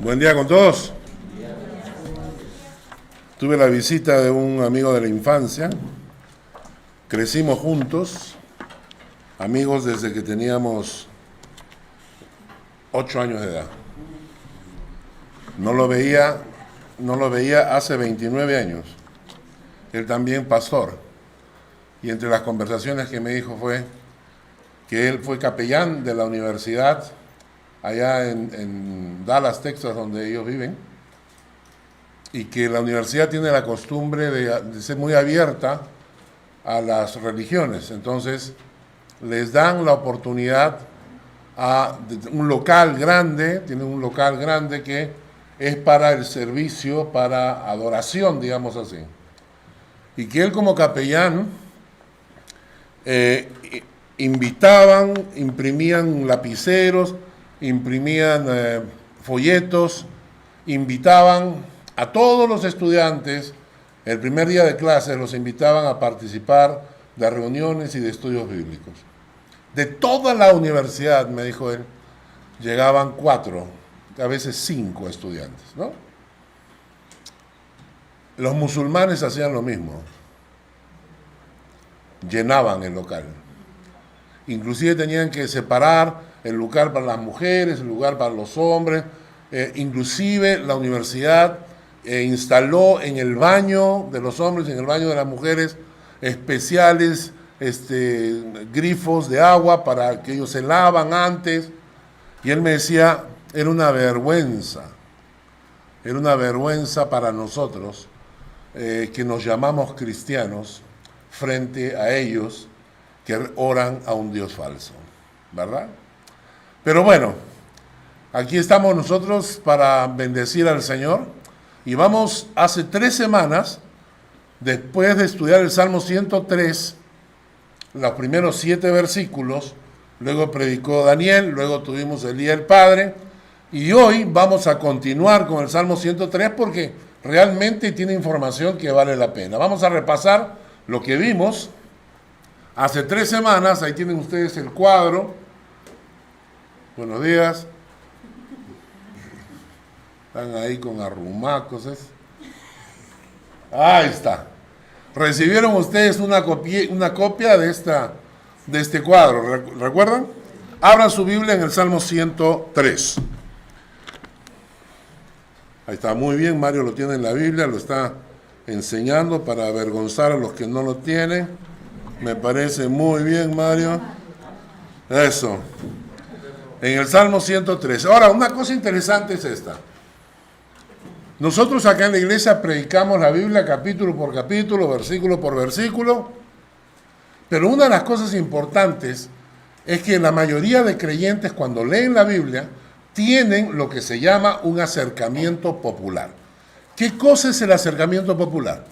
Buen día con todos. Tuve la visita de un amigo de la infancia. Crecimos juntos, amigos desde que teníamos 8 años de edad. No lo veía hace 29 años. Él también pastor. Y entre las conversaciones que me dijo fue que él fue capellán de la universidad allá en Dallas, Texas, donde ellos viven, y que la universidad tiene la costumbre de ser muy abierta a las religiones. Entonces les dan la oportunidad a un local grande, tienen un local grande que es para el servicio, para adoración, digamos así. Y que él como capellán invitaban, imprimían lapiceros, imprimían folletos, invitaban a todos los estudiantes, el primer día de clases los invitaban a participar de reuniones y de estudios bíblicos. De toda la universidad, me dijo él, llegaban 4, a veces 5 estudiantes, ¿no? Los musulmanes hacían lo mismo, llenaban el local. Inclusive tenían que separar el lugar para las mujeres, el lugar para los hombres. Inclusive la universidad instaló en el baño de los hombres y en el baño de las mujeres especiales grifos de agua para que ellos se lavan antes. Y él me decía, era una vergüenza para nosotros que nos llamamos cristianos frente a ellos que oran a un Dios falso, ¿verdad? Pero bueno, aquí estamos nosotros para bendecir al Señor y vamos hace 3 semanas, después de estudiar el Salmo 103, los primeros 7 versículos, luego predicó Daniel, luego tuvimos el Día del Padre, y hoy vamos a continuar con el Salmo 103 porque realmente tiene información que vale la pena. Vamos a repasar lo que vimos hace 3 semanas. Ahí tienen ustedes el cuadro. Buenos días. Están ahí con arrumacos. Ahí está. Recibieron ustedes una copia de este cuadro. ¿Recuerdan? Abran su Biblia en el Salmo 103. Ahí está, muy bien. Mario lo tiene en la Biblia, lo está enseñando para avergonzar a los que no lo tienen. Me parece muy bien, Mario. Eso. En el Salmo 103. Ahora, una cosa interesante es esta. Nosotros acá en la iglesia predicamos la Biblia capítulo por capítulo, versículo por versículo, pero una de las cosas importantes es que la mayoría de creyentes cuando leen la Biblia tienen lo que se llama un acercamiento popular. ¿Qué cosa es el acercamiento popular?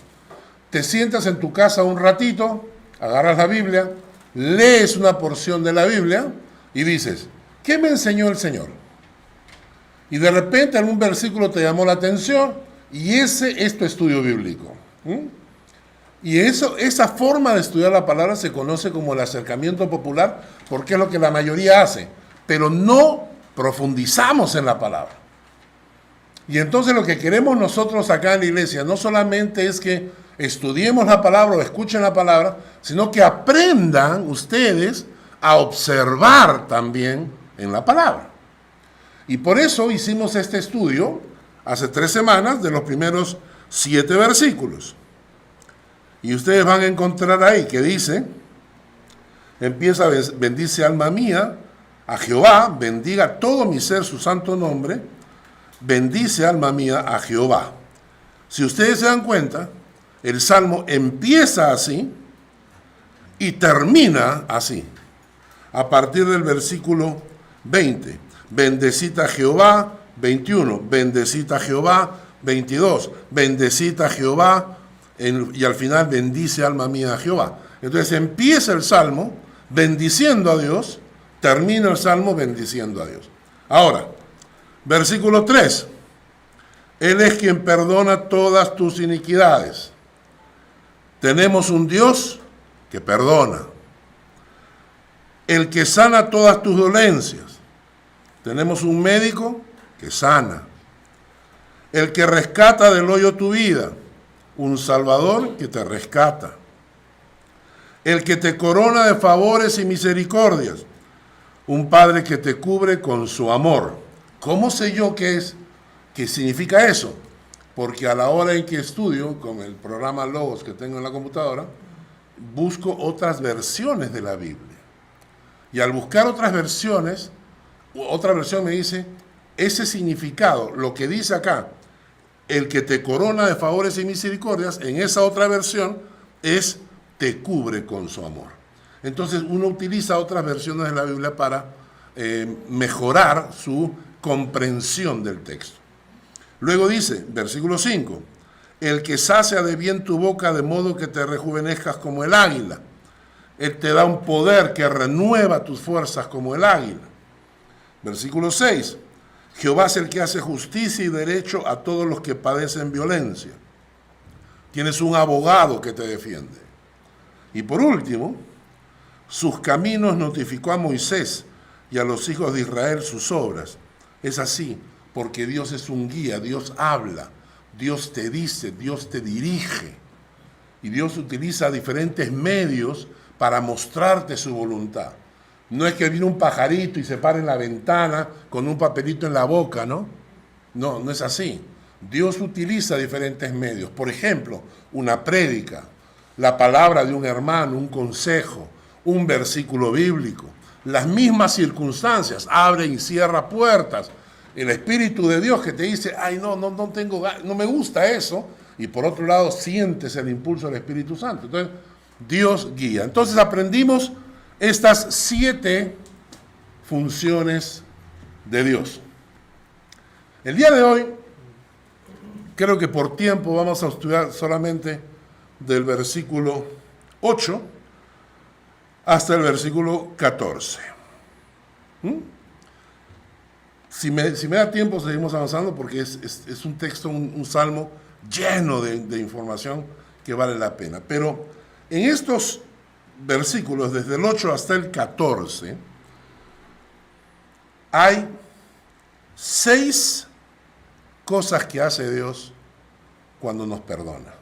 Te sientas en tu casa un ratito, agarras la Biblia, lees una porción de la Biblia y dices, ¿qué me enseñó el Señor? Y de repente algún versículo te llamó la atención y ese es tu estudio bíblico. Y esa forma de estudiar la palabra se conoce como el acercamiento popular porque es lo que la mayoría hace, pero no profundizamos en la palabra. Y entonces lo que queremos nosotros acá en la iglesia no solamente es que estudiemos la palabra o escuchen la palabra, sino que aprendan ustedes a observar también en la palabra. Y por eso hicimos este estudio hace 3 semanas de los primeros 7 versículos. Y ustedes van a encontrar ahí que dice, empieza, bendice alma mía a Jehová, bendiga todo mi ser su santo nombre, bendice alma mía a Jehová. Si ustedes se dan cuenta, el Salmo empieza así y termina así. A partir del versículo 20, bendecid a Jehová, 21, bendecid a Jehová, 22, bendecid a Jehová, y al final bendice alma mía a Jehová. Entonces empieza el Salmo bendiciendo a Dios, termina el Salmo bendiciendo a Dios. Ahora, versículo 3, Él es quien perdona todas tus iniquidades. Tenemos un Dios que perdona. El que sana todas tus dolencias. Tenemos un médico que sana. el que rescata del hoyo tu vida, un Salvador que te rescata, el que te corona de favores y misericordias, un Padre que te cubre con su amor. ¿Cómo sé yo qué significa eso? Porque a la hora en que estudio, con el programa Logos que tengo en la computadora, busco otras versiones de la Biblia. Y al buscar otras versiones, otra versión me dice, ese significado, lo que dice acá, el que te corona de favores y misericordias, en esa otra versión es te cubre con su amor. Entonces uno utiliza otras versiones de la Biblia para mejorar su comprensión del texto. Luego dice, versículo 5, el que sacia de bien tu boca de modo que te rejuvenezcas como el águila. Él te da un poder que renueva tus fuerzas como el águila. Versículo 6, Jehová es el que hace justicia y derecho a todos los que padecen violencia. Tienes un abogado que te defiende. Y por último, sus caminos notificó a Moisés y a los hijos de Israel sus obras. Es así, porque Dios es un guía, Dios habla, Dios te dice, Dios te dirige. Y Dios utiliza diferentes medios para mostrarte su voluntad. No es que viene un pajarito y se para en la ventana con un papelito en la boca, ¿no? No, no es así. Dios utiliza diferentes medios. Por ejemplo, una prédica, la palabra de un hermano, un consejo, un versículo bíblico. Las mismas circunstancias, abre y cierra puertas. El Espíritu de Dios que te dice, ay, no me gusta eso. Y por otro lado, sientes el impulso del Espíritu Santo. Entonces, Dios guía. Entonces aprendimos estas 7 funciones de Dios. El día de hoy, creo que por tiempo vamos a estudiar solamente del versículo 8 hasta el versículo 14. Si me da tiempo, seguimos avanzando porque es un texto, un salmo lleno de información que vale la pena. Pero en estos versículos, desde el 8 hasta el 14, hay 6 cosas que hace Dios cuando nos perdona.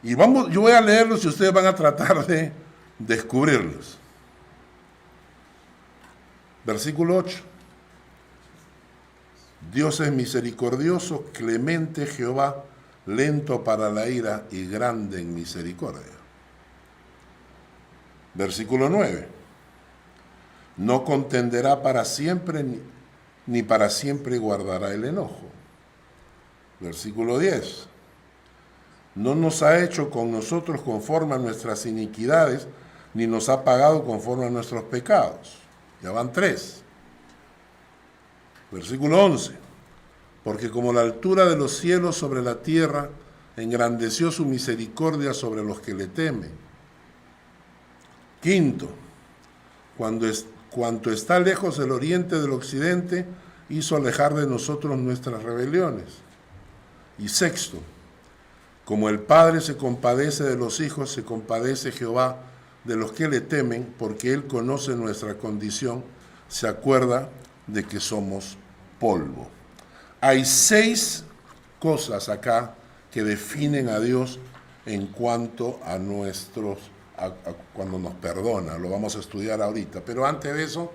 Y yo voy a leerlos y ustedes van a tratar de descubrirlos. Versículo 8. Dios es misericordioso, clemente Jehová, lento para la ira y grande en misericordia. Versículo 9. No contenderá para siempre, ni para siempre guardará el enojo. Versículo 10. No nos ha hecho con nosotros conforme a nuestras iniquidades, ni nos ha pagado conforme a nuestros pecados. Ya van 3. Versículo 11. Porque como la altura de los cielos sobre la tierra, engrandeció su misericordia sobre los que le temen. 5. Cuanto está lejos el oriente del occidente, hizo alejar de nosotros nuestras rebeliones. Y 6. Como el Padre se compadece de los hijos, se compadece Jehová de los que le temen, porque Él conoce nuestra condición, se acuerda de que somos polvo. Hay 6 cosas acá que definen a Dios en cuanto a cuando nos perdona. Lo vamos a estudiar ahorita. Pero antes de eso,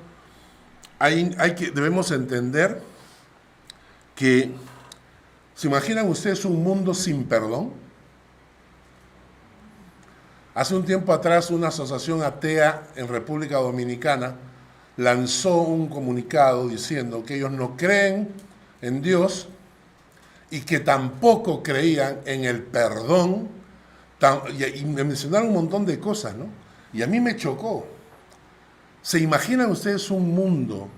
debemos entender que, ¿se imaginan ustedes un mundo sin perdón? Hace un tiempo atrás, una asociación atea en República Dominicana lanzó un comunicado diciendo que ellos no creen en Dios y que tampoco creían en el perdón, y me mencionaron un montón de cosas, ¿no? Y a mí me chocó. ¿Se imaginan ustedes un mundo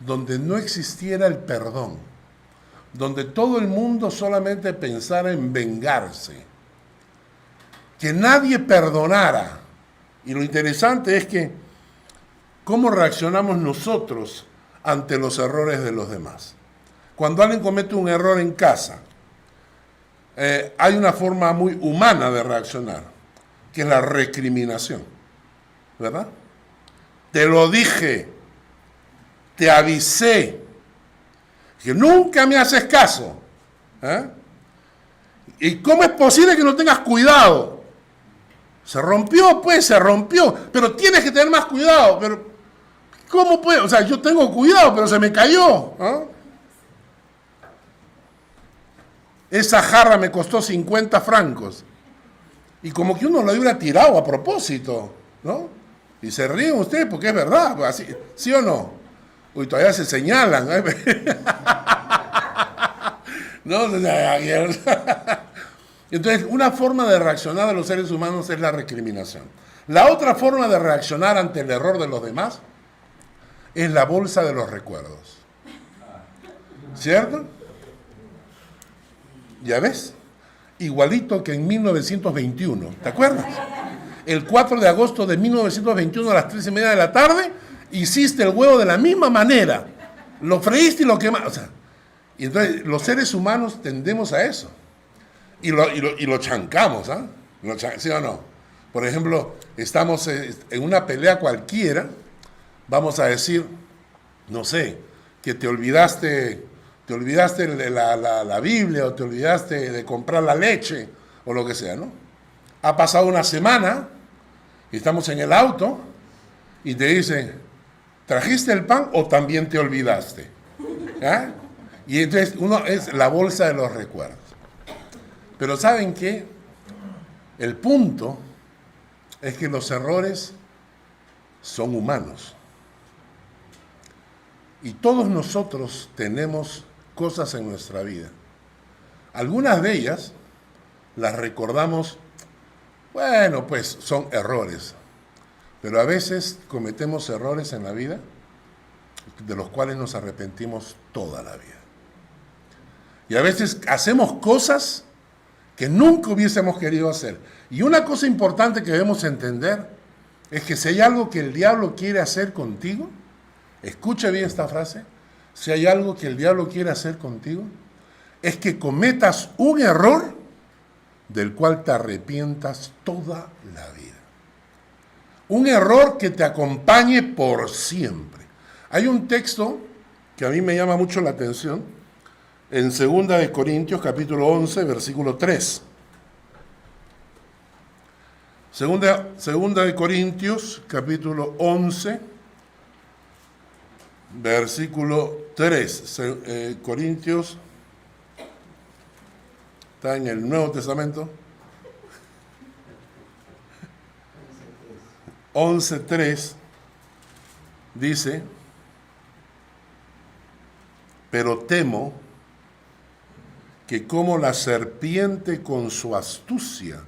donde no existiera el perdón? Donde todo el mundo solamente pensara en vengarse, que nadie perdonara. Y lo interesante es que cómo reaccionamos nosotros ante los errores de los demás. Cuando alguien comete un error en casa, hay una forma muy humana de reaccionar, que es la recriminación, ¿verdad? Te lo dije, te avisé, Que nunca me haces caso. ¿Eh? ¿Y cómo es posible que no tengas cuidado? Se rompió, pues, se rompió. Pero tienes que tener más cuidado. Pero, ¿cómo puede? O sea, yo tengo cuidado, pero se me cayó. ¿Eh? Esa jarra me costó 50 francos. Y como que uno lo hubiera tirado a propósito, ¿no? Y se ríen ustedes porque es verdad, así, ¿sí o no? Uy, todavía se señalan. ¿No? Entonces, una forma de reaccionar de los seres humanos es la recriminación. La otra forma de reaccionar ante el error de los demás es la bolsa de los recuerdos. ¿Cierto? ¿Ya ves? Igualito que en 1921, ¿te acuerdas? El 4 de agosto de 1921 a las 3:30 de la tarde, hiciste el huevo de la misma manera. Lo freíste y lo quemaste. O sea, y entonces los seres humanos tendemos a eso. Y lo chancamos, ¿ah? ¿Sí o no? Por ejemplo, estamos en una pelea cualquiera, vamos a decir, no sé, que te olvidaste la Biblia o te olvidaste de comprar la leche o lo que sea, ¿no? Ha pasado una semana y estamos en el auto y te dicen, ¿trajiste el pan o también te olvidaste? ¿Ah? Y entonces uno es la bolsa de los recuerdos. Pero ¿saben qué? El punto es que los errores son humanos. Y todos nosotros tenemos cosas en nuestra vida. Algunas de ellas las recordamos, bueno, pues son errores. Pero a veces cometemos errores en la vida de los cuales nos arrepentimos toda la vida. Y a veces hacemos cosas que nunca hubiésemos querido hacer. Y una cosa importante que debemos entender es que si hay algo que el diablo quiere hacer contigo, escucha bien esta frase, si hay algo que el diablo quiere hacer contigo, es que cometas un error del cual te arrepientas toda la vida. Un error que te acompañe por siempre. Hay un texto que a mí me llama mucho la atención, en 2 de Corintios, capítulo 11, versículo 3. Segunda de Corintios, capítulo 11, versículo 3. Corintios está en el Nuevo Testamento. 11:3 dice, pero temo que como la serpiente con su astucia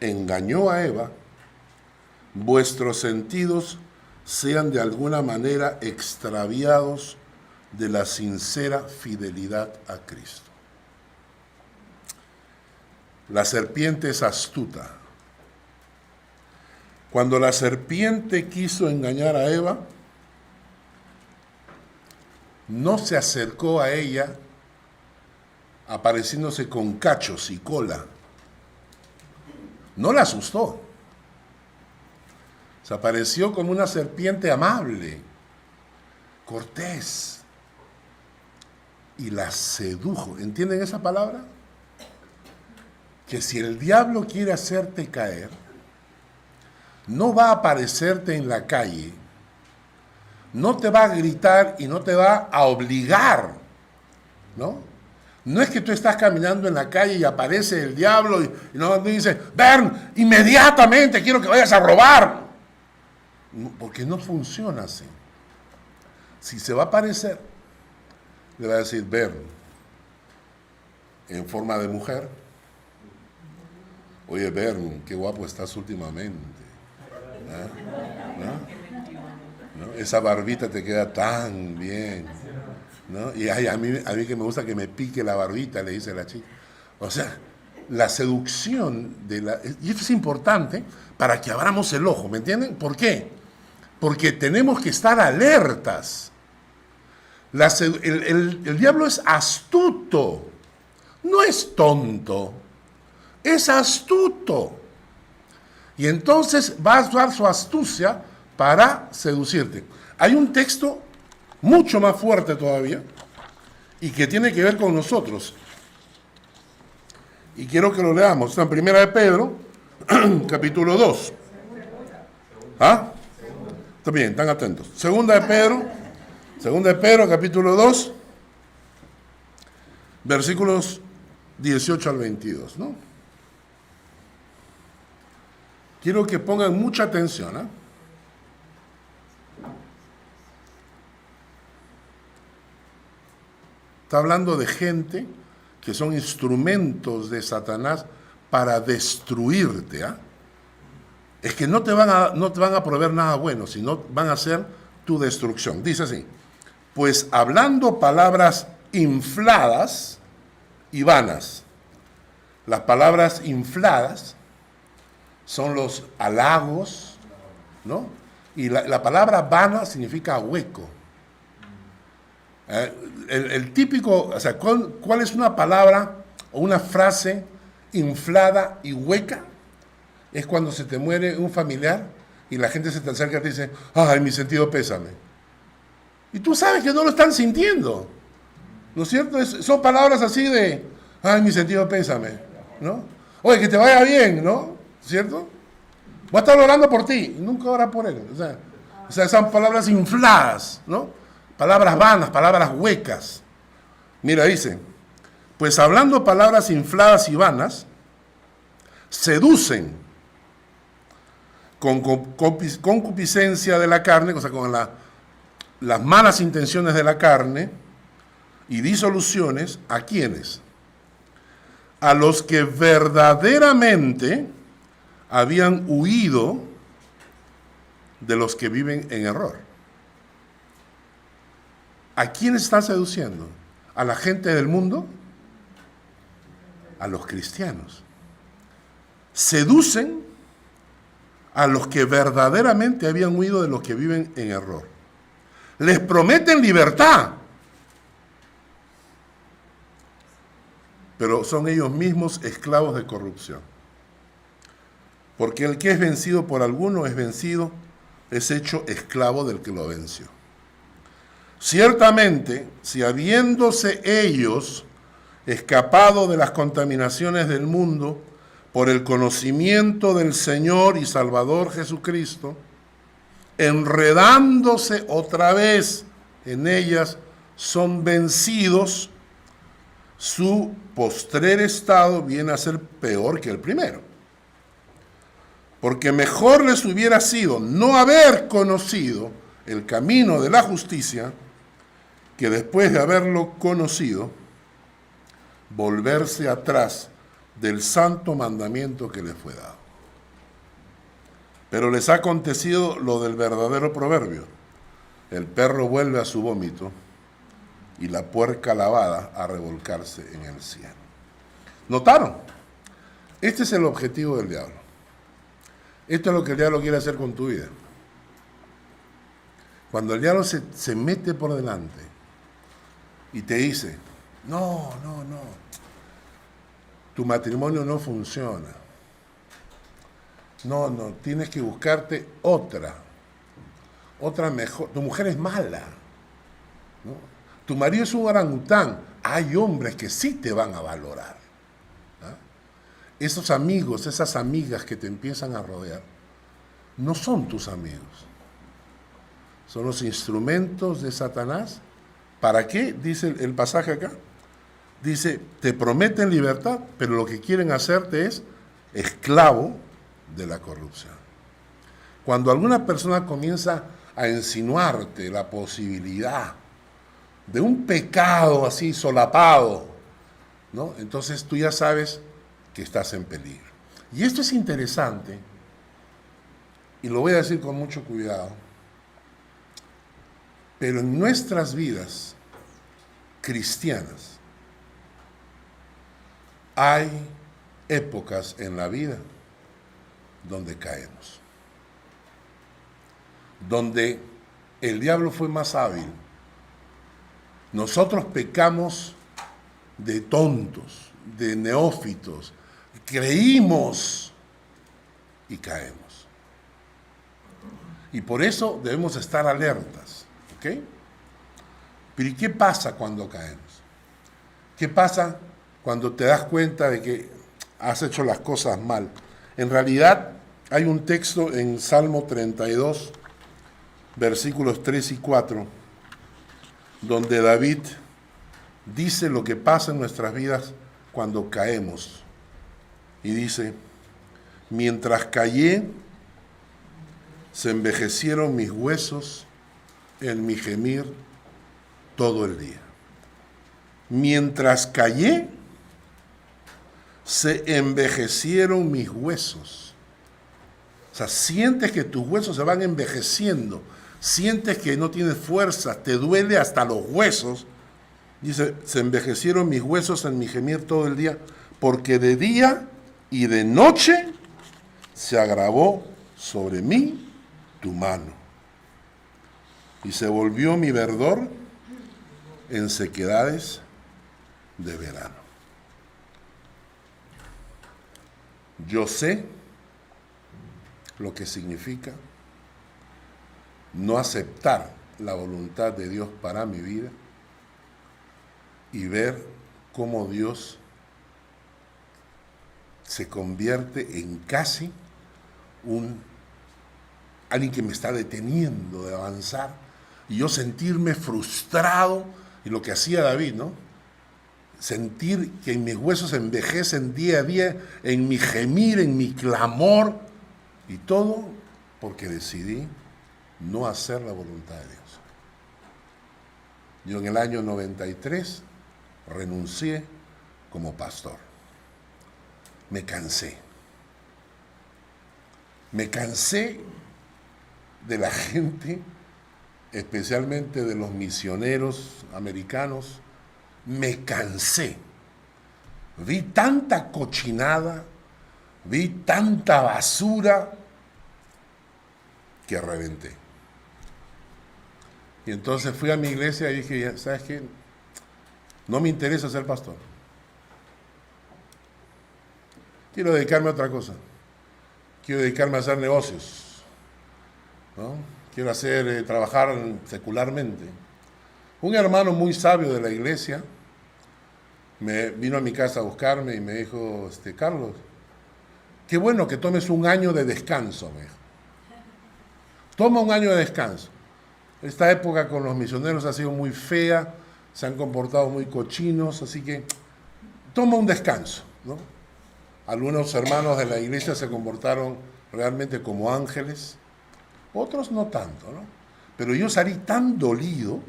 engañó a Eva, vuestros sentidos sean de alguna manera extraviados de la sincera fidelidad a Cristo. La serpiente es astuta. Cuando la serpiente quiso engañar a Eva, no se acercó a ella apareciéndose con cachos y cola. No la asustó. Se apareció como una serpiente amable, cortés, y la sedujo. ¿Entienden esa palabra? Que si el diablo quiere hacerte caer, no va a aparecerte en la calle, no te va a gritar y no te va a obligar, ¿no? No es que tú estás caminando en la calle y aparece el diablo y no dice, ven, inmediatamente quiero que vayas a robar. Porque no funciona así. Si se va a aparecer, le va a decir, ven, en forma de mujer. Oye, Bern, qué guapo estás últimamente. ¿No? Esa barbita te queda tan bien. ¿No? Y ay, a mí que me gusta que me pique la barbita, le dice la chica. O sea, la seducción y esto es importante para que abramos el ojo, ¿me entienden? ¿Por qué? Porque tenemos que estar alertas. El diablo es astuto, no es tonto, es astuto. Y entonces va a usar su astucia para seducirte. Hay un texto mucho más fuerte todavía, y que tiene que ver con nosotros. Y quiero que lo leamos. Está en Primera de Pedro, capítulo 2. ¿Ah? Está bien, están atentos. Segunda de Pedro, capítulo 2, versículos 18 al 22, ¿no? Quiero que pongan mucha atención, ¿eh? Está hablando de gente que son instrumentos de Satanás para destruirte, ¿ah? Es que no te van a proveer nada bueno, sino van a hacer tu destrucción. Dice así: pues hablando palabras infladas y vanas. Las palabras infladas son los halagos, ¿no? Y la palabra vana significa hueco. El típico, o sea, ¿cuál es una palabra o una frase inflada y hueca? Es cuando se te muere un familiar y la gente se te acerca y te dice, ay, mi sentido pésame. Y tú sabes que no lo están sintiendo, ¿no es cierto? Son palabras así de, ay, mi sentido pésame, ¿no? Oye, que te vaya bien, ¿no? ¿Cierto? Voy a estar orando por ti, y nunca ora por él. O sea, son palabras infladas, ¿no? Palabras vanas, palabras huecas. Mira, dice, pues hablando palabras infladas y vanas, seducen con concupiscencia de la carne, o sea, con las malas intenciones de la carne y disoluciones, ¿a quiénes? A los que verdaderamente habían huido de los que viven en error. ¿A quién está seduciendo? ¿A la gente del mundo? A los cristianos. Seducen a los que verdaderamente habían huido de los que viven en error. Les prometen libertad, pero son ellos mismos esclavos de corrupción. Porque el que es vencido por alguno es hecho esclavo del que lo venció. Ciertamente, si habiéndose ellos escapado de las contaminaciones del mundo por el conocimiento del Señor y Salvador Jesucristo, enredándose otra vez en ellas, son vencidos, su postrer estado viene a ser peor que el primero. Porque mejor les hubiera sido no haber conocido el camino de la justicia, que después de haberlo conocido, volverse atrás del santo mandamiento que les fue dado. Pero les ha acontecido lo del verdadero proverbio: el perro vuelve a su vómito y la puerca lavada a revolcarse en el cielo. ¿Notaron? Este es el objetivo del diablo. Esto es lo que el diablo quiere hacer con tu vida. Cuando el diablo se mete por delante y te dice, no, tu matrimonio no funciona. No, tienes que buscarte otra mejor. Tu mujer es mala, ¿no? Tu marido es un orangután. Hay hombres que sí te van a valorar. Esos amigos, esas amigas que te empiezan a rodear, no son tus amigos. Son los instrumentos de Satanás. ¿Para qué? Dice el pasaje acá. Dice, te prometen libertad, pero lo que quieren hacerte es esclavo de la corrupción. Cuando alguna persona comienza a insinuarte la posibilidad de un pecado así solapado, ¿no? Entonces tú ya sabes que estás en peligro. Y esto es interesante, y lo voy a decir con mucho cuidado, pero en nuestras vidas cristianas hay épocas en la vida donde caemos, donde el diablo fue más hábil. Nosotros pecamos de tontos, de neófitos, creímos y caemos. Y por eso debemos estar alertas, ¿ok? Pero ¿y qué pasa cuando caemos? ¿Qué pasa cuando te das cuenta de que has hecho las cosas mal? En realidad hay un texto en Salmo 32, versículos 3 y 4, donde David dice lo que pasa en nuestras vidas cuando caemos. Y dice, mientras callé, se envejecieron mis huesos en mi gemir todo el día. Mientras callé, se envejecieron mis huesos. O sea, sientes que tus huesos se van envejeciendo, sientes que no tienes fuerza, te duele hasta los huesos. Dice, se envejecieron mis huesos en mi gemir todo el día, porque de día y de noche se agravó sobre mí tu mano. Y se volvió mi verdor en sequedades de verano. Yo sé lo que significa no aceptar la voluntad de Dios para mi vida y ver cómo Dios se convierte en casi alguien que me está deteniendo de avanzar, y yo sentirme frustrado, y lo que hacía David, ¿no? Sentir que mis huesos envejecen día a día, en mi gemir, en mi clamor, y todo porque decidí no hacer la voluntad de Dios. Yo en el año 93 renuncié como pastor. Me cansé. Me cansé de la gente, especialmente de los misioneros americanos. Me cansé. Vi tanta cochinada, vi tanta basura que reventé. Y entonces fui a mi iglesia y dije, ¿sabes qué? No me interesa ser pastor. Quiero dedicarme a otra cosa. Quiero dedicarme a hacer negocios, ¿no? Quiero trabajar secularmente. Un hermano muy sabio de la iglesia vino a mi casa a buscarme y me dijo, Carlos, qué bueno que tomes un año de descanso, me dijo. Toma un año de descanso. Esta época con los misioneros ha sido muy fea, se han comportado muy cochinos, así que toma un descanso, ¿no? Algunos hermanos de la iglesia se comportaron realmente como ángeles, otros no tanto, ¿no? Pero yo salí tan dolido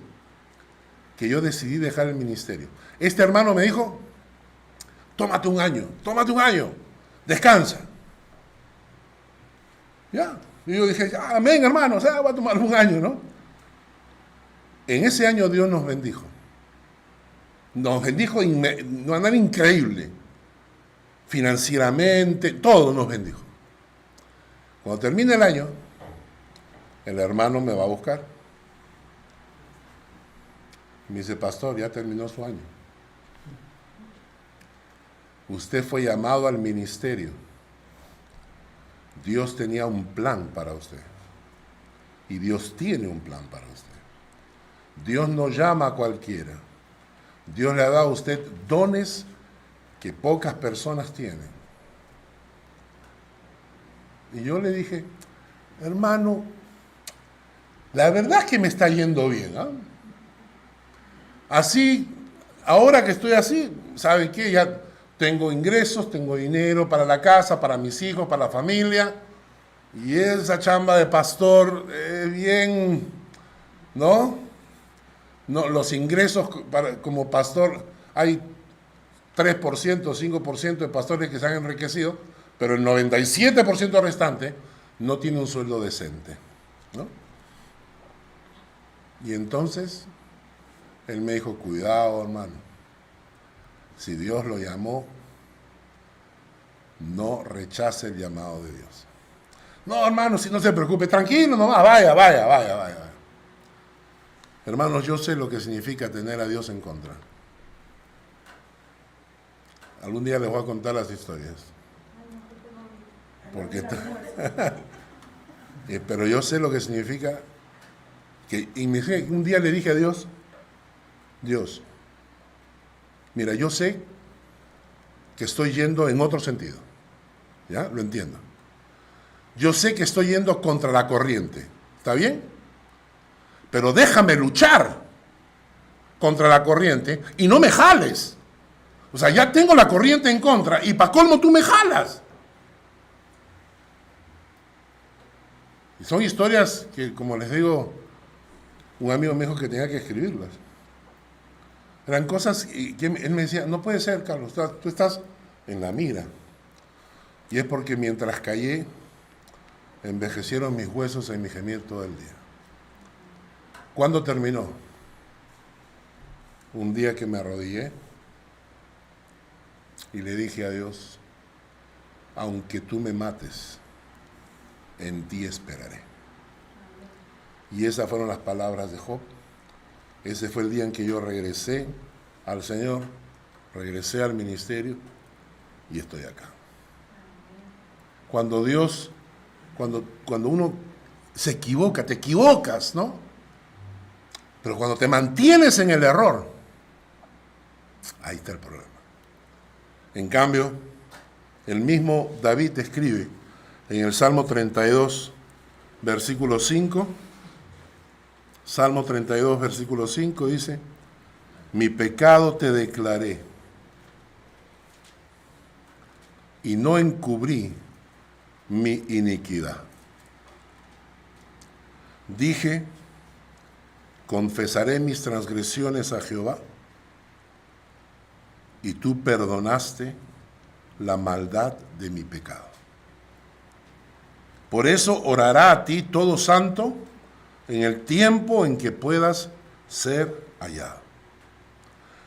que yo decidí dejar el ministerio. Este hermano me dijo, tómate un año, descansa. Ya, y yo dije, amén, hermano, voy a tomar un año, ¿no? En ese año Dios nos bendijo. Nos bendijo de manera increíble. Financieramente, todo nos bendijo. Cuando termine el año, el hermano me va a buscar. Me dice, pastor, ya terminó su año. Usted fue llamado al ministerio. Dios tenía un plan para usted. Y Dios tiene un plan para usted. Dios no llama a cualquiera. Dios le ha dado a usted dones que pocas personas tienen. Y yo le dije, hermano, la verdad es que me está yendo bien, ¿eh? Así, ahora que estoy así, ¿saben qué? Ya tengo ingresos, tengo dinero para la casa, para mis hijos, para la familia. Y esa chamba de pastor, bien, ¿no? No, los ingresos como pastor, hay 3%, 5% de pastores que se han enriquecido, pero el 97% restante no tiene un sueldo decente, ¿no? Y entonces, él me dijo, cuidado, hermano, si Dios lo llamó, no rechace el llamado de Dios. No, hermano, si no se preocupe, tranquilo nomás, vaya. Hermanos, yo sé lo que significa tener a Dios en contra. Algún día les voy a contar las historias. Porque pero yo sé lo que significa que un día le dije a Dios, Mira, yo sé que estoy yendo en otro sentido. ¿Ya? Lo entiendo. Yo sé que estoy yendo contra la corriente. ¿Está bien? Pero déjame luchar contra la corriente y no me jales. O sea, ya tengo la corriente en contra y para colmo tú me jalas. Y son historias que, como les digo, un amigo me dijo que tenía que escribirlas. Eran cosas que él me decía, no puede ser, Carlos, tú estás en la mira. Y es porque mientras callé, envejecieron mis huesos en mi gemir todo el día. ¿Cuándo terminó? Un día que me arrodillé y le dije a Dios, aunque tú me mates, en ti esperaré. Y esas fueron las palabras de Job. Ese fue el día en que yo regresé al Señor, regresé al ministerio y estoy acá. Cuando Dios, cuando uno se equivoca, te equivocas, ¿no? Pero cuando te mantienes en el error, ahí está el problema. En cambio, el mismo David escribe en el Salmo 32, versículo 5, Salmo 32, versículo 5 dice, mi pecado te declaré y no encubrí mi iniquidad. Dije, confesaré mis transgresiones a Jehová y tú perdonaste la maldad de mi pecado. Por eso orará a ti todo santo en el tiempo en que puedas ser hallado.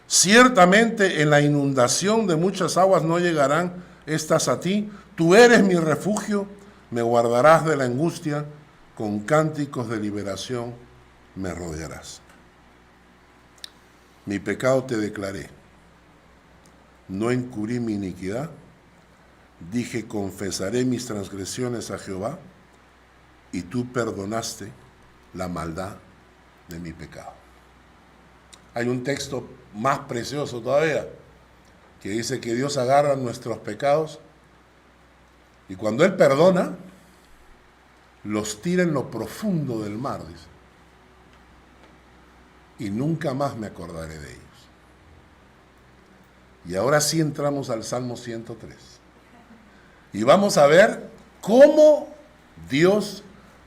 Ciertamente en la inundación de muchas aguas no llegarán estas a ti. Tú eres mi refugio, me guardarás de la angustia, con cánticos de liberación me rodearás. Mi pecado te declaré, no encubrí mi iniquidad, dije confesaré mis transgresiones a Jehová y tú perdonaste la maldad de mi pecado. Hay un texto más precioso todavía que dice que Dios agarra nuestros pecados y cuando Él perdona, los tira en lo profundo del mar, dice. Y nunca más me acordaré de ellos. Y ahora sí entramos al Salmo 103. Y vamos a ver cómo Dios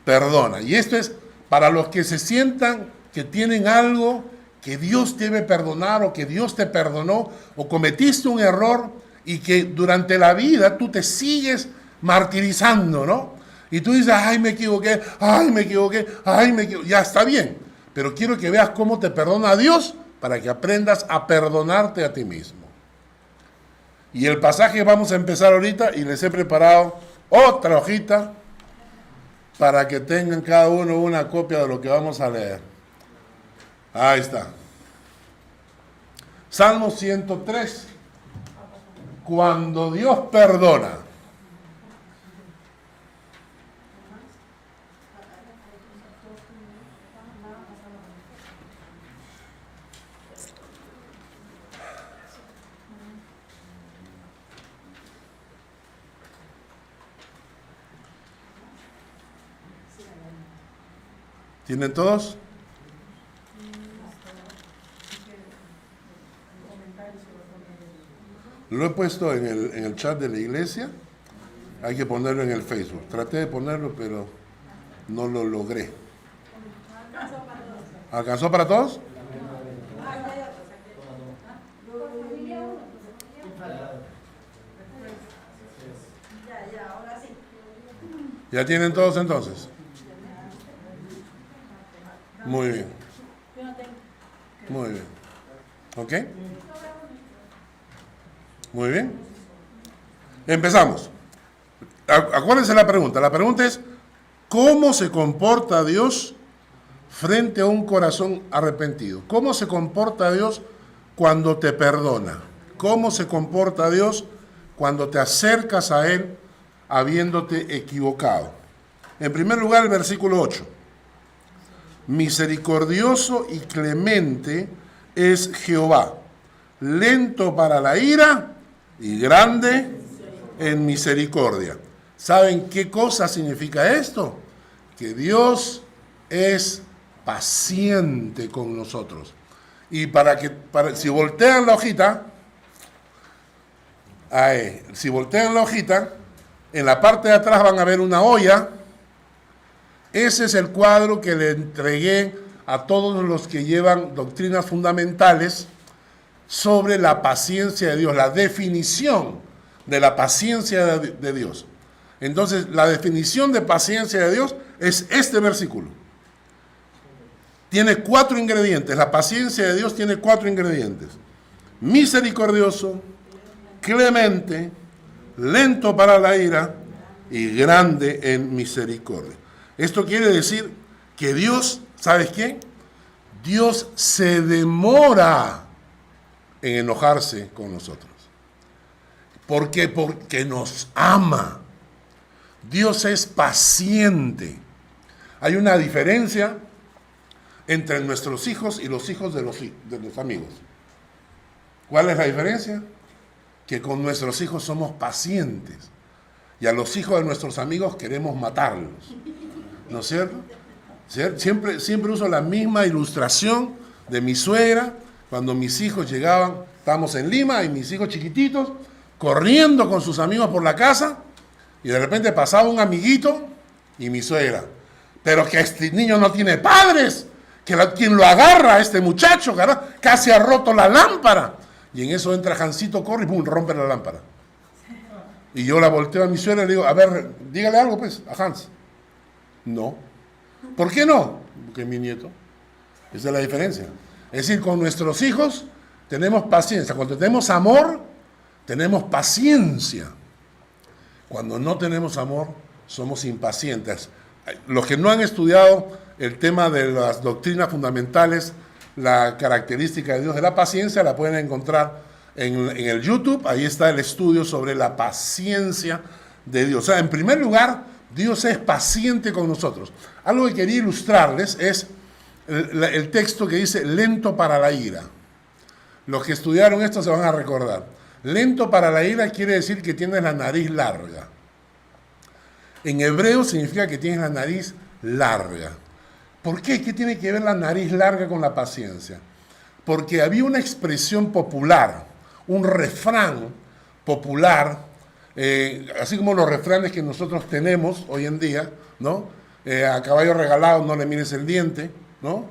perdona. Y esto es para los que se sientan que tienen algo que Dios debe perdonar o que Dios te perdonó o cometiste un error y que durante la vida tú te sigues martirizando, ¿no? Y tú dices, ay, me equivoqué, ay, me equivoqué, ay, me equivoqué. Ya está bien, pero quiero que veas cómo te perdona Dios para que aprendas a perdonarte a ti mismo. Y el pasaje vamos a empezar ahorita y les he preparado otra hojita para que tengan cada uno una copia de lo que vamos a leer. Ahí está. Salmo 103. Cuando Dios perdona. ¿Tienen todos? Lo he puesto en el chat de la iglesia. Hay que ponerlo en el Facebook. Traté de ponerlo, pero no lo logré. ¿Alcanzó para todos? ¿Ya tienen todos entonces? Muy bien. Muy bien. ¿Ok? Muy bien. Empezamos. Acuérdense la pregunta. La pregunta es, ¿cómo se comporta Dios frente a un corazón arrepentido? ¿Cómo se comporta Dios cuando te perdona? ¿Cómo se comporta Dios cuando te acercas a Él habiéndote equivocado? En primer lugar, el versículo 8. Misericordioso y clemente es Jehová, lento para la ira y grande en misericordia. ¿Saben qué cosa significa esto? Que Dios es paciente con nosotros. Y si voltean la hojita, en la parte de atrás van a ver una olla. Ese es el cuadro que le entregué a todos los que llevan doctrinas fundamentales sobre la paciencia de Dios, la definición de la paciencia de Dios. Entonces, la definición de paciencia de Dios es este versículo. Tiene 4 ingredientes. La paciencia de Dios tiene 4 ingredientes. Misericordioso, clemente, lento para la ira y grande en misericordia. Esto quiere decir que Dios, ¿sabes qué? Dios se demora en enojarse con nosotros. ¿Por qué? Porque nos ama. Dios es paciente. Hay una diferencia entre nuestros hijos y los hijos de los amigos. ¿Cuál es la diferencia? Que con nuestros hijos somos pacientes y a los hijos de nuestros amigos queremos matarlos. ¿No es cierto? Siempre uso la misma ilustración de mi suegra. Cuando mis hijos llegaban, estábamos en Lima y mis hijos chiquititos corriendo con sus amigos por la casa y de repente pasaba un amiguito y mi suegra, pero que este niño no tiene padres, quien lo agarra a este muchacho, casi ha roto la lámpara. Y en eso entra Jancito, corre y pum, rompe la lámpara. Y yo la volteo a mi suegra y le digo, a ver, dígale algo pues a Hans. No. ¿Por qué no? Porque es mi nieto. Esa es la diferencia. Es decir, con nuestros hijos tenemos paciencia. Cuando tenemos amor, tenemos paciencia. Cuando no tenemos amor, somos impacientes. Los que no han estudiado el tema de las doctrinas fundamentales, la característica de Dios de la paciencia, la pueden encontrar en el YouTube. Ahí está el estudio sobre la paciencia de Dios. O sea, en primer lugar, Dios es paciente con nosotros. Algo que quería ilustrarles es el texto que dice lento para la ira. Los que estudiaron esto se van a recordar. Lento para la ira quiere decir que tienes la nariz larga. En hebreo significa que tienes la nariz larga. ¿Por qué? ¿Qué tiene que ver la nariz larga con la paciencia? Porque había una expresión popular, un refrán popular, así como los refranes que nosotros tenemos hoy en día, ¿no? A caballo regalado no le mires el diente, ¿no?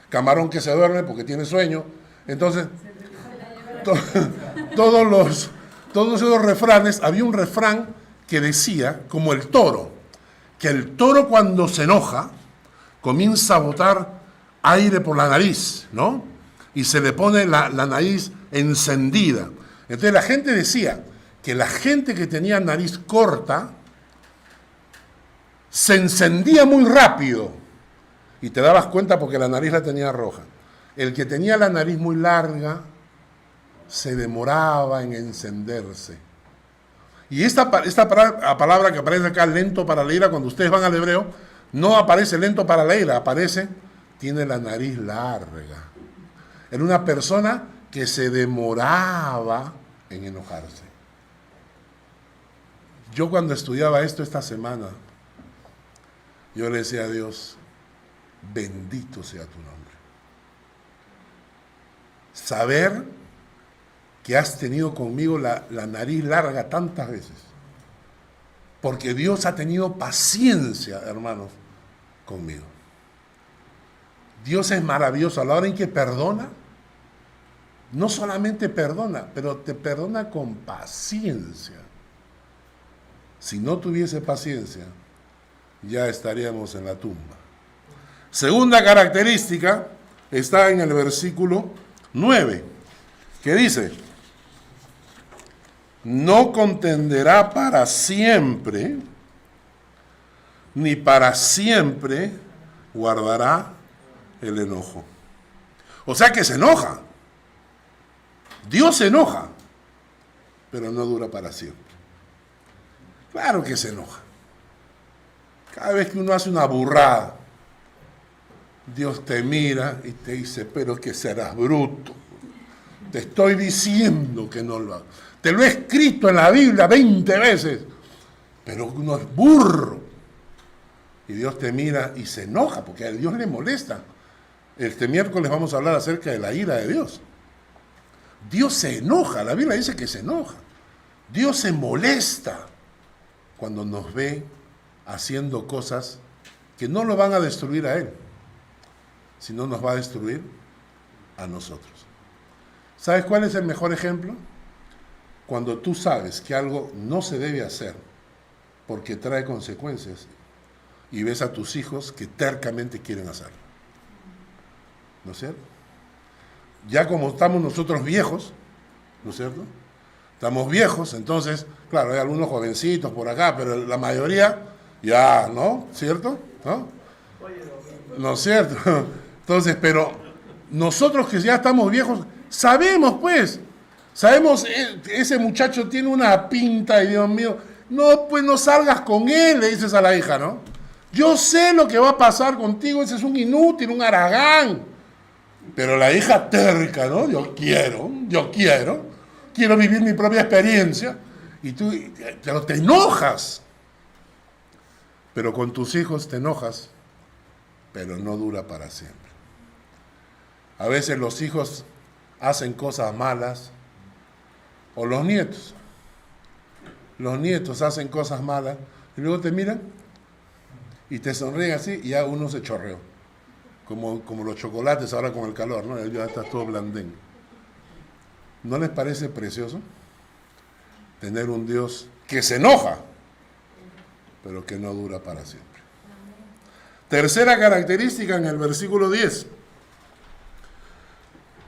Camarón que se duerme porque tiene sueño. Entonces, todos esos refranes, había un refrán que decía, como el toro, que el toro cuando se enoja comienza a botar aire por la nariz, ¿no? Y se le pone la nariz encendida. Entonces la gente decía que la gente que tenía nariz corta se encendía muy rápido y te dabas cuenta porque la nariz la tenía roja. El que tenía la nariz muy larga se demoraba en encenderse. Y esta palabra que aparece acá, lento para la ira, cuando ustedes van al hebreo, no aparece lento para la ira, aparece, tiene la nariz larga. Era una persona que se demoraba en enojarse. Yo cuando estudiaba esto esta semana, yo le decía a Dios, bendito sea tu nombre. Saber que has tenido conmigo la nariz larga tantas veces. Porque Dios ha tenido paciencia, hermanos, conmigo. Dios es maravilloso. A la hora en que perdona, no solamente perdona, pero te perdona con paciencia. Si no tuviese paciencia, ya estaríamos en la tumba. Segunda característica está en el versículo 9, que dice, no contenderá para siempre, ni para siempre guardará el enojo. O sea que se enoja. Dios se enoja, pero no dura para siempre. Claro que se enoja. Cada vez que uno hace una burrada, Dios te mira y te dice, pero que serás bruto. Te estoy diciendo que no lo hagas. Te lo he escrito en la Biblia 20 veces. Pero uno es burro. Y Dios te mira y se enoja, porque a Dios le molesta. Este miércoles vamos a hablar acerca de la ira de Dios. Dios se enoja, la Biblia dice que se enoja. Dios se molesta cuando nos ve haciendo cosas que no lo van a destruir a Él, sino nos va a destruir a nosotros. ¿Sabes cuál es el mejor ejemplo? Cuando tú sabes que algo no se debe hacer porque trae consecuencias y ves a tus hijos que tercamente quieren hacerlo. ¿No es cierto? Ya como estamos nosotros viejos, ¿no es cierto? Estamos viejos, entonces, claro, hay algunos jovencitos por acá, pero la mayoría ya, ¿no? ¿Cierto? ¿No? ¿No es cierto? Entonces, pero nosotros que ya estamos viejos, sabemos pues, ese muchacho tiene una pinta y Dios mío, no, pues no salgas con él, le dices a la hija, ¿no? Yo sé lo que va a pasar contigo, ese es un inútil, un haragán. Pero la hija terca, ¿no? Yo quiero vivir mi propia experiencia. Y tú te enojas. Pero con tus hijos te enojas, pero no dura para siempre. A veces los hijos hacen cosas malas, o los nietos. Los nietos hacen cosas malas, y luego te miran, y te sonríen así, y ya uno se chorreó. Como los chocolates ahora con el calor, ¿no? Ya está todo blandén. ¿No les parece precioso tener un Dios que se enoja, pero que no dura para siempre? Tercera característica en el versículo 10.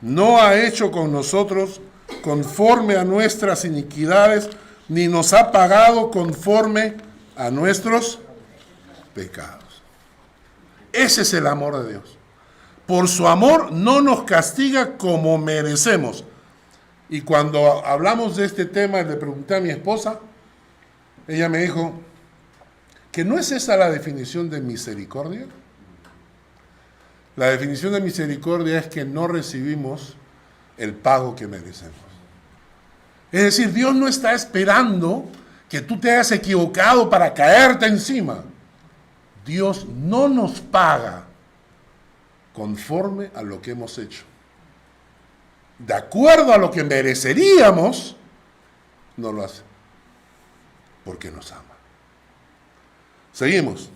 No ha hecho con nosotros conforme a nuestras iniquidades, ni nos ha pagado conforme a nuestros pecados. Ese es el amor de Dios. Por su amor no nos castiga como merecemos. Y cuando hablamos de este tema, le pregunté a mi esposa, ella me dijo, ¿que no es esa la definición de misericordia? La definición de misericordia es que no recibimos el pago que merecemos. Es decir, Dios no está esperando que tú te hayas equivocado para caerte encima. Dios no nos paga conforme a lo que hemos hecho. De acuerdo a lo que mereceríamos, no lo hace, porque nos ama. Seguimos.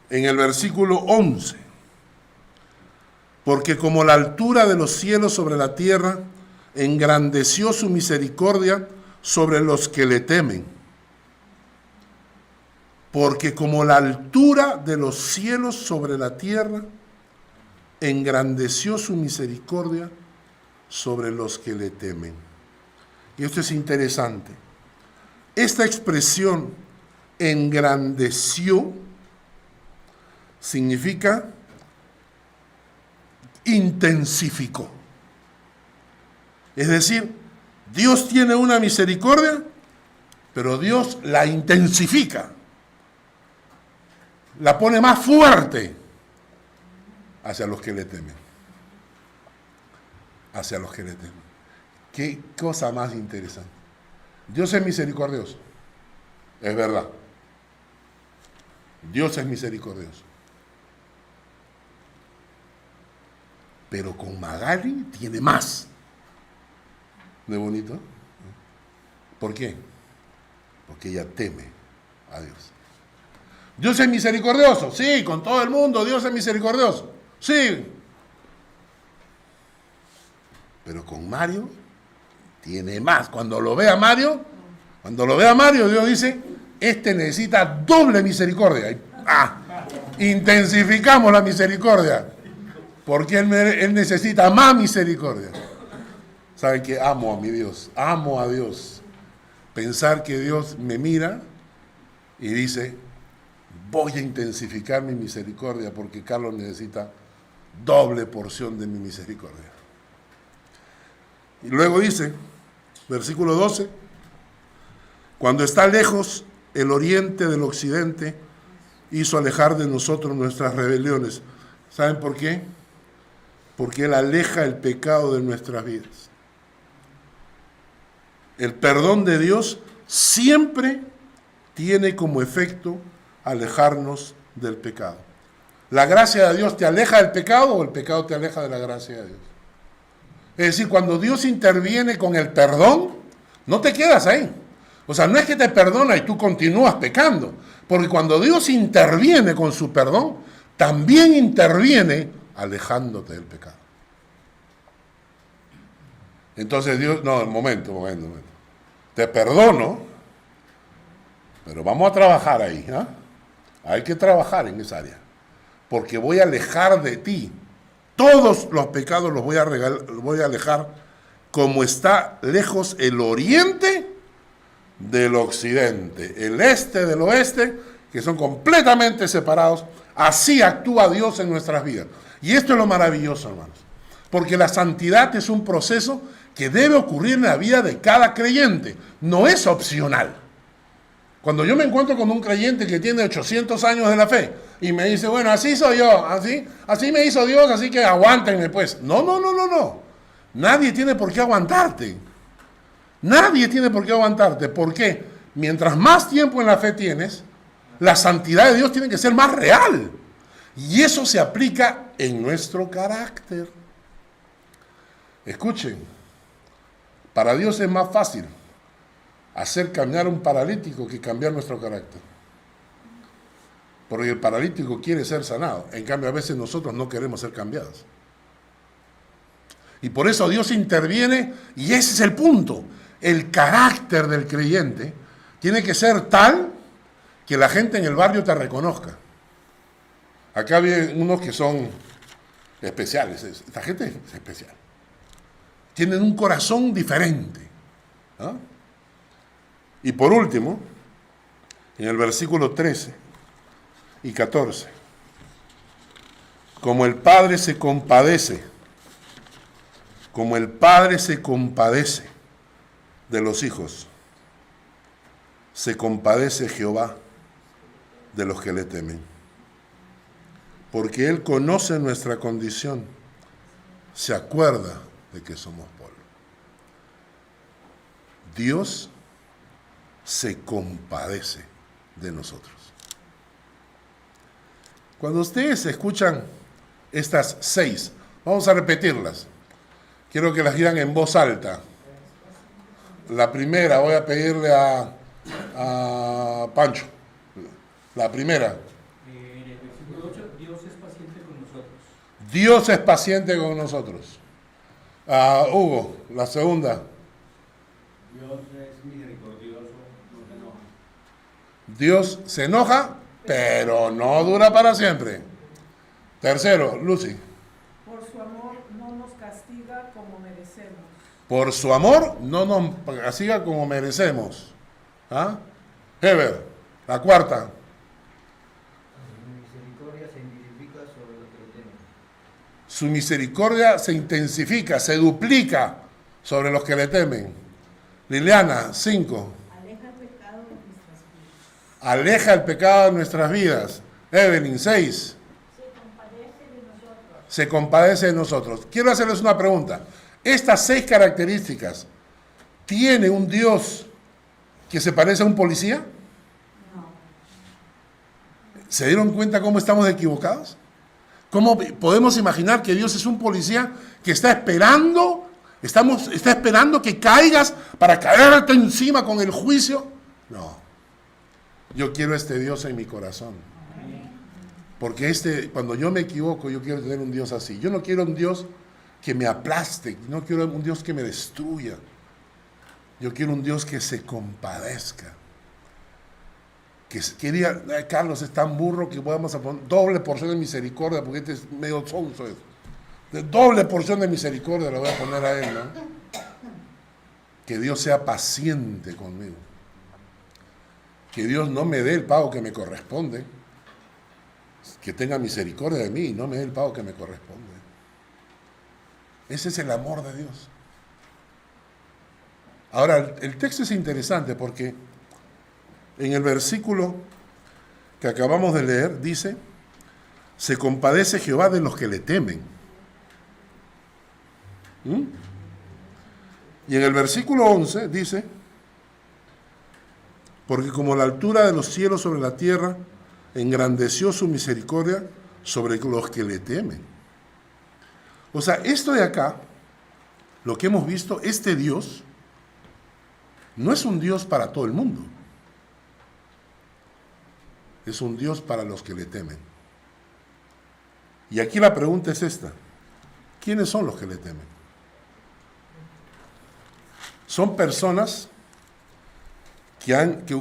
En el versículo 11. Porque como la altura de los cielos sobre la tierra, engrandeció su misericordia sobre los que le temen. Porque como la altura de los cielos sobre la tierra, engrandeció su misericordia sobre los que le temen. Y esto es interesante. Esta expresión, engrandeció, significa intensificó. Es decir, Dios tiene una misericordia, pero Dios la intensifica. La pone más fuerte hacia los que le temen. Hacia los que le temen. Qué cosa más interesante. Dios es misericordioso. Es verdad. Dios es misericordioso. Pero con Magali tiene más. ¿No es bonito? ¿Por qué? Porque ella teme a Dios. Dios es misericordioso, sí, con todo el mundo Dios es misericordioso, sí. Pero con Mario tiene más. Cuando lo ve a Mario, Dios dice, este necesita doble misericordia. Intensificamos la misericordia, porque él necesita más misericordia. ¿Saben qué? Amo a mi Dios, amo a Dios. Pensar que Dios me mira y dice, voy a intensificar mi misericordia porque Carlos necesita doble porción de mi misericordia. Y luego dice, versículo 12, cuando está lejos el oriente del occidente, hizo alejar de nosotros nuestras rebeliones. ¿Saben por qué? porque Él aleja el pecado de nuestras vidas. El perdón de Dios siempre tiene como efecto alejarnos del pecado. ¿La gracia de Dios te aleja del pecado o el pecado te aleja de la gracia de Dios? Es decir, cuando Dios interviene con el perdón, no te quedas ahí. O sea, no es que te perdona y tú continúas pecando, porque cuando Dios interviene con su perdón, también interviene alejándote del pecado. Entonces Dios, no, momento. Te perdono, pero vamos a trabajar ahí, ¿eh? Hay que trabajar en esa área, porque voy a alejar de ti. Todos los pecados los voy a alejar como está lejos el oriente del occidente, el este del oeste, que son completamente separados. Así actúa Dios en nuestras vidas. Y esto es lo maravilloso, hermanos, porque la santidad es un proceso que debe ocurrir en la vida de cada creyente, no es opcional. Cuando yo me encuentro con un creyente que tiene 800 años de la fe y me dice, bueno, así soy yo, así me hizo Dios, así que aguántenme pues. No. Nadie tiene por qué aguantarte. Nadie tiene por qué aguantarte. ¿Por qué? Mientras más tiempo en la fe tienes, la santidad de Dios tiene que ser más real. Y eso se aplica en nuestro carácter. Escuchen, para Dios es más fácil hacer caminar a un paralítico que cambiar nuestro carácter. Porque el paralítico quiere ser sanado. En cambio, a veces nosotros no queremos ser cambiados. Y por eso Dios interviene, y ese es el punto. El carácter del creyente tiene que ser tal que la gente en el barrio te reconozca. Acá hay unos que son especiales. Esta gente es especial. Tienen un corazón diferente, ¿no? Y por último, en el versículo 13 y 14, como el Padre se compadece de los hijos, se compadece Jehová de los que le temen, porque Él conoce nuestra condición, se acuerda de que somos polvo. Dios se compadece de nosotros. Cuando ustedes escuchan estas 6, vamos a repetirlas. Quiero que las digan en voz alta. La primera, voy a pedirle a Pancho. La primera. En el versículo 8, Dios es paciente con nosotros. Dios es paciente con nosotros. Hugo, la segunda. Dios es misericordioso, no se enoja. Dios se enoja, pero no dura para siempre. Tercero, Lucy. Por su amor no nos castiga como merecemos. Por su amor no nos castiga como merecemos. ¿Ah? Heber, la cuarta. Su misericordia se intensifica sobre los que le temen. Su misericordia se intensifica, se duplica sobre los que le temen. Liliana, 5. Aleja el pecado de nuestras vidas. Aleja el pecado de nuestras vidas. Evelyn, 6. Se compadece de nosotros. Se compadece de nosotros. Quiero hacerles una pregunta. Estas 6 características, ¿tiene un Dios que se parece a un policía? No. ¿Se dieron cuenta cómo estamos equivocados? ¿Cómo podemos imaginar que Dios es un policía que está esperando, está esperando que caigas para caerte encima con el juicio? No. Yo quiero este Dios en mi corazón. Porque cuando yo me equivoco, yo quiero tener un Dios así. Yo no quiero un Dios que me aplaste, no quiero un Dios que me destruya. Yo quiero un Dios que se compadezca. Que diga, Carlos es tan burro que vamos a poner doble porción de misericordia, porque este es medio sonso. De doble porción de misericordia le voy a poner a él, ¿no? Que Dios sea paciente conmigo. Que Dios no me dé el pago que me corresponde. Que tenga misericordia de mí y no me dé el pago que me corresponde. Ese es el amor de Dios. Ahora, el texto es interesante porque en el versículo que acabamos de leer dice, se compadece Jehová de los que le temen. ¿Mm? Y en el versículo 11 dice, porque como la altura de los cielos sobre la tierra, engrandeció su misericordia sobre los que le temen. O sea, esto de acá, lo que hemos visto, este Dios, no es un Dios para todo el mundo. Es un Dios para los que le temen. Y aquí la pregunta es esta. ¿Quiénes son los que le temen? Son personas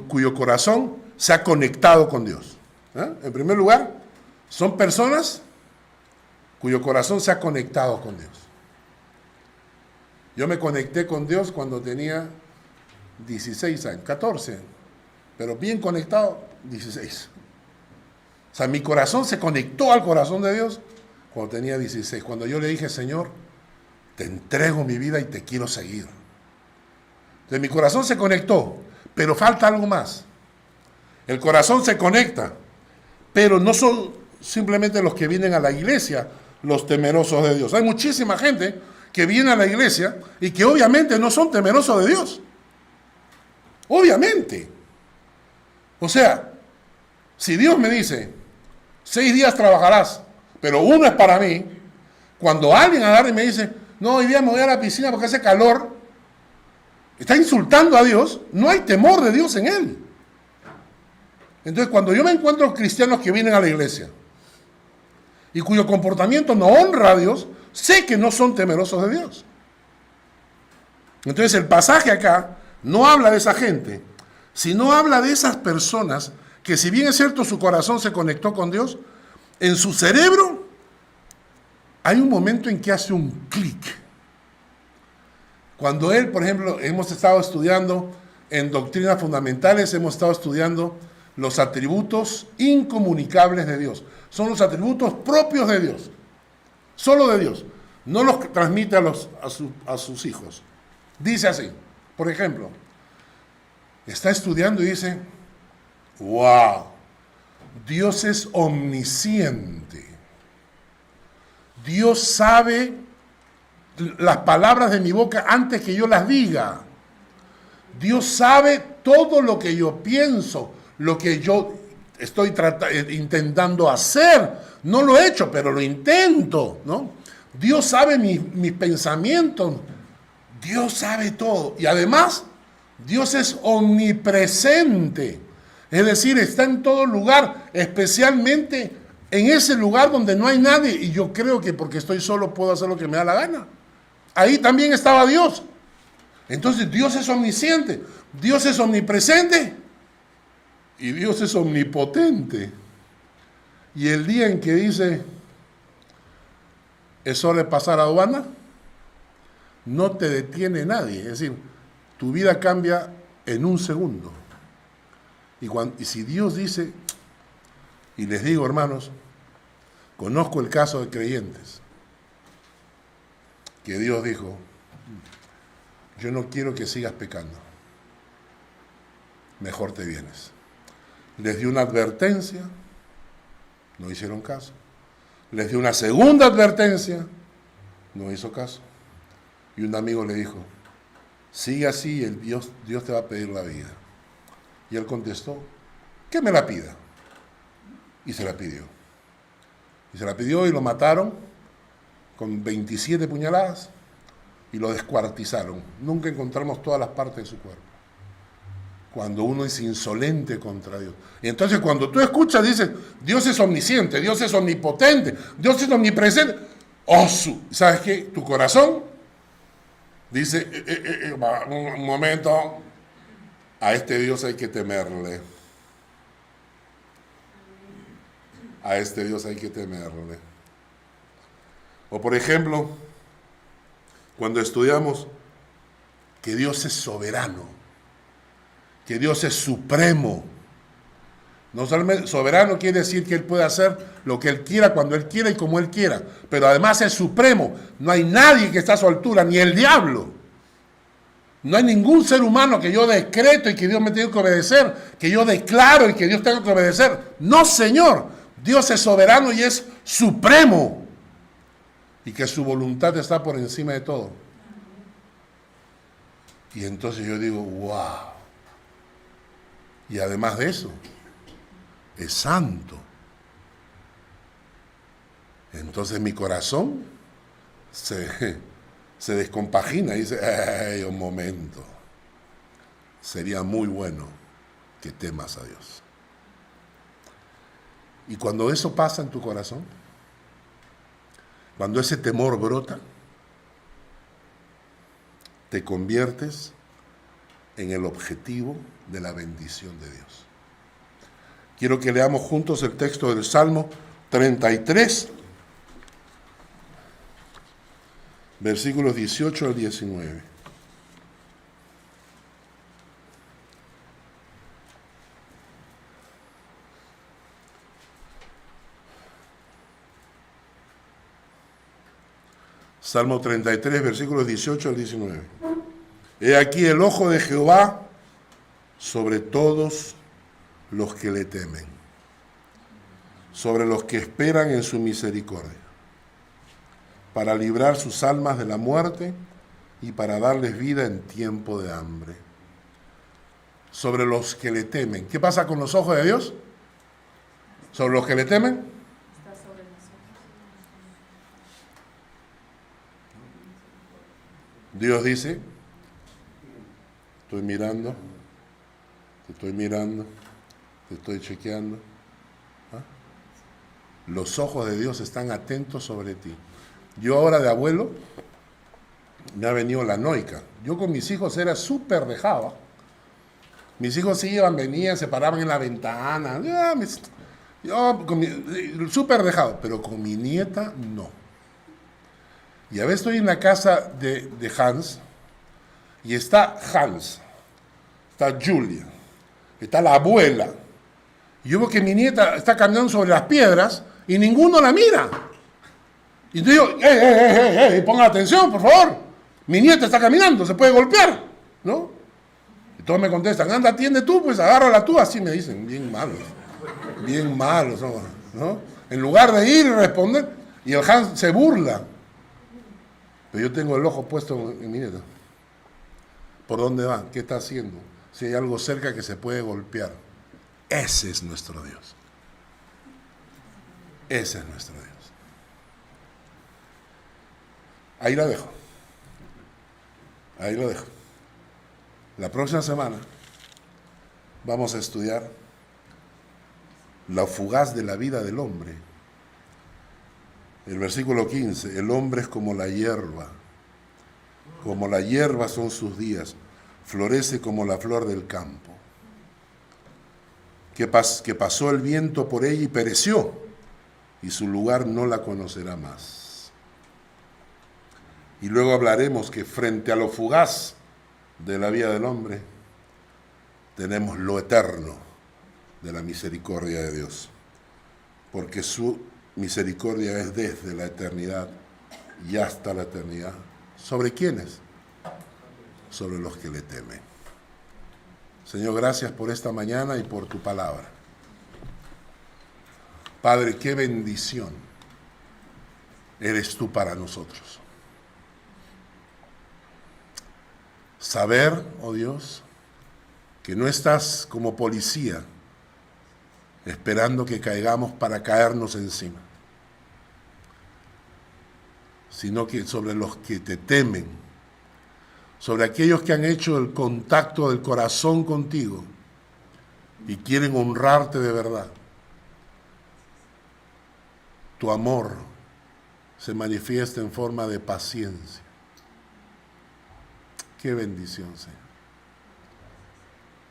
cuyo corazón se ha conectado con Dios. En primer lugar, son personas cuyo corazón se ha conectado con Dios. Yo me conecté con Dios cuando tenía 16 años, 14, pero bien conectado, 16. O sea, mi corazón se conectó al corazón de Dios cuando tenía 16, cuando yo le dije, Señor, te entrego mi vida y te quiero seguir. Entonces mi corazón se conectó, pero falta algo más. El corazón se conecta, pero no son simplemente los que vienen a la iglesia los temerosos de Dios. Hay muchísima gente que viene a la iglesia y que obviamente no son temerosos de Dios. Obviamente. O sea, si Dios me dice, 6 días trabajarás, pero uno es para mí, cuando alguien agarra y me dice, no, hoy día me voy a la piscina porque hace calor, está insultando a Dios, no hay temor de Dios en él. Entonces, cuando yo me encuentro cristianos que vienen a la iglesia y cuyo comportamiento no honra a Dios, sé que no son temerosos de Dios. Entonces, el pasaje acá no habla de esa gente, sino habla de esas personas que, si bien es cierto su corazón se conectó con Dios, en su cerebro hay un momento en que hace un clic. Cuando él, por ejemplo, hemos estado estudiando en doctrinas fundamentales, hemos estado estudiando los atributos incomunicables de Dios. Son los atributos propios de Dios, solo de Dios. No los que transmite a sus hijos. Dice así, por ejemplo, está estudiando y dice, wow, Dios es omnisciente. Dios sabe las palabras de mi boca antes que yo las diga. Dios sabe todo lo que yo pienso, lo que yo estoy intentando hacer. No lo he hecho, pero lo intento, ¿no? Dios sabe mis pensamientos. Dios sabe todo. Y además, Dios es omnipresente. Es decir, está en todo lugar, especialmente en ese lugar donde no hay nadie. Y yo creo que porque estoy solo puedo hacer lo que me da la gana. Ahí también estaba Dios. Entonces Dios es omnisciente, Dios es omnipresente y Dios es omnipotente. Y el día en que dice, es hora de pasar a aduana, no te detiene nadie. Es decir, tu vida cambia en un segundo. Y si Dios dice, y les digo, hermanos, conozco el caso de creyentes, que Dios dijo, yo no quiero que sigas pecando, mejor te vienes. Les dio una advertencia, no hicieron caso. Les dio una segunda advertencia, no hizo caso. Y un amigo le dijo, sigue así y Dios te va a pedir la vida. Y él contestó, que me la pida. Y se la pidió. Y se la pidió y lo mataron con 27 puñaladas y lo descuartizaron. Nunca encontramos todas las partes de su cuerpo. Cuando uno es insolente contra Dios. Y entonces cuando tú escuchas, dices, Dios es omnisciente, Dios es omnipotente, Dios es omnipresente. ¿Sabes qué? Tu corazón dice, un momento, a este Dios hay que temerle. A este Dios hay que temerle. O por ejemplo, cuando estudiamos que Dios es soberano, que Dios es supremo. No solamente soberano quiere decir que Él puede hacer lo que Él quiera, cuando Él quiera y como Él quiera, pero además es supremo. No hay nadie que esté a su altura, ni el diablo. No hay ningún ser humano que yo decreto y que Dios me tenga que obedecer, que yo declaro y que Dios tenga que obedecer. No, Señor. Dios es soberano y es supremo. y que su voluntad está por encima de todo. Y entonces yo digo, wow. Y además de eso, es santo. Entonces mi corazón se descompagina y dice, ¡ay, un momento! Sería muy bueno que temas a Dios. Y cuando eso pasa en tu corazón, cuando ese temor brota, te conviertes en el objetivo de la bendición de Dios. Quiero que leamos juntos el texto del Salmo 33, versículos 18 al 19. Salmo 33, versículos 18 al 19. He aquí el ojo de Jehová sobre todos los que le temen, sobre los que esperan en su misericordia, para librar sus almas de la muerte y para darles vida en tiempo de hambre. Sobre los que le temen. ¿Qué pasa con los ojos de Dios? Sobre los que le temen. Está sobre nosotros. Dios dice, estoy mirando, te estoy chequeando. ¿Ah? Los ojos de Dios están atentos sobre ti. Yo ahora de abuelo, me ha venido la noica. Yo con mis hijos era súper dejado. Mis hijos iban, venían, se paraban en la ventana. Yo súper dejado, pero con mi nieta no. Y a veces estoy en la casa de Hans, y está Hans, está Julia, está la abuela. Y yo veo que mi nieta está caminando sobre las piedras y ninguno la mira. Y yo digo, ¡ey! Pongan atención, por favor. Mi nieta está caminando, se puede golpear, ¿no? Y todos me contestan, anda, atiende tú, pues agárrala tú. Así me dicen, bien malos, ¿no? En lugar de ir y responder, y el Hans se burla. Pero yo tengo el ojo puesto en mi nieta. ¿Por dónde va? ¿Qué está haciendo? Si hay algo cerca que se puede golpear. Ese es nuestro Dios. Ese es nuestro Dios. Ahí la dejo. La próxima semana vamos a estudiar la fugaz de la vida del hombre. El versículo 15, el hombre es como la hierba son sus días, florece como la flor del campo, que pasó el viento por ella y pereció, y su lugar no la conocerá más. Y luego hablaremos que frente a lo fugaz de la vida del hombre, tenemos lo eterno de la misericordia de Dios, porque su misericordia es desde la eternidad y hasta la eternidad. ¿Sobre quiénes? Sobre los que le temen. Señor, gracias por esta mañana y por tu palabra. Padre, qué bendición eres tú para nosotros. Saber, oh Dios, que no estás como policía esperando que caigamos para caernos encima, sino que sobre los que te temen, sobre aquellos que han hecho el contacto del corazón contigo y quieren honrarte de verdad. Tu amor se manifiesta en forma de paciencia. Qué bendición, Señor.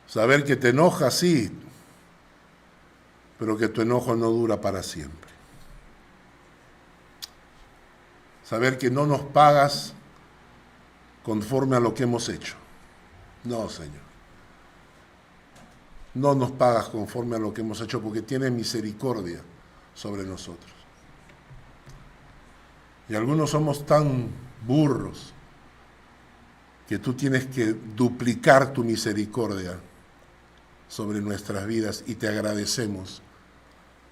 Saber que te enojas, sí, pero que tu enojo no dura para siempre. Saber que no nos pagas conforme a lo que hemos hecho. No, Señor. No nos pagas conforme a lo que hemos hecho porque tienes misericordia sobre nosotros. Y algunos somos tan burros que tú tienes que duplicar tu misericordia sobre nuestras vidas y te agradecemos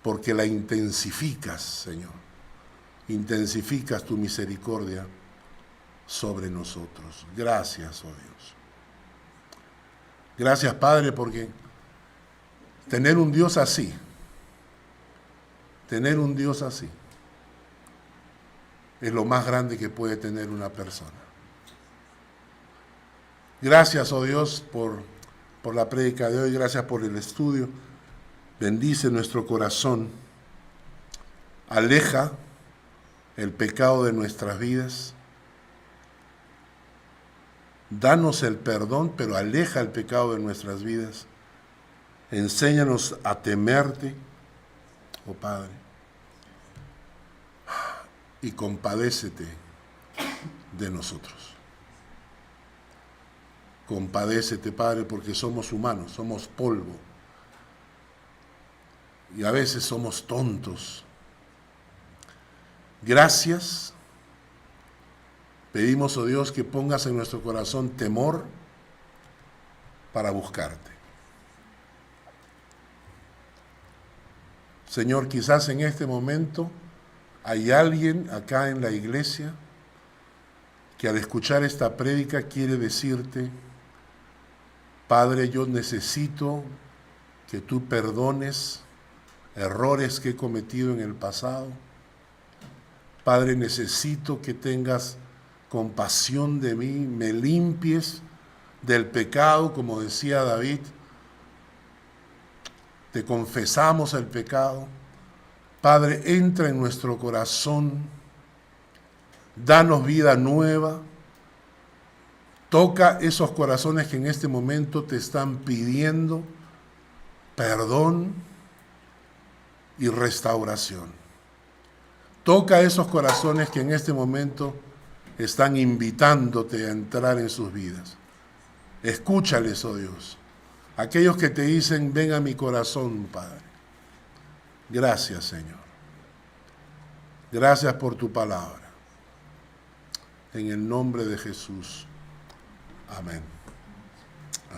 porque la intensificas, Señor, intensificas tu misericordia sobre nosotros. Gracias, oh Dios. Gracias, Padre, porque tener un Dios así, es lo más grande que puede tener una persona. Gracias, oh Dios, por la prédica de hoy, gracias por el estudio. Bendice nuestro corazón, aleja el pecado de nuestras vidas. Danos el perdón, pero aleja el pecado de nuestras vidas. Enséñanos a temerte, oh Padre, y compadécete de nosotros. Compadécete, Padre, porque somos humanos, somos polvo. Y a veces somos tontos. Gracias. Pedimos, oh Dios, que pongas en nuestro corazón temor para buscarte. Señor, quizás en este momento hay alguien acá en la iglesia que al escuchar esta prédica quiere decirte: Padre, yo necesito que tú perdones errores que he cometido en el pasado. Padre, necesito que tengas compasión de mí, me limpies del pecado, como decía David. Te confesamos el pecado. Padre, entra en nuestro corazón, danos vida nueva. Toca esos corazones que en este momento te están pidiendo perdón y restauración. Toca esos corazones que en este momento están invitándote a entrar en sus vidas. Escúchales, oh Dios. Aquellos que te dicen: ven a mi corazón, Padre. Gracias, Señor. Gracias por tu palabra. En el nombre de Jesús. Amén.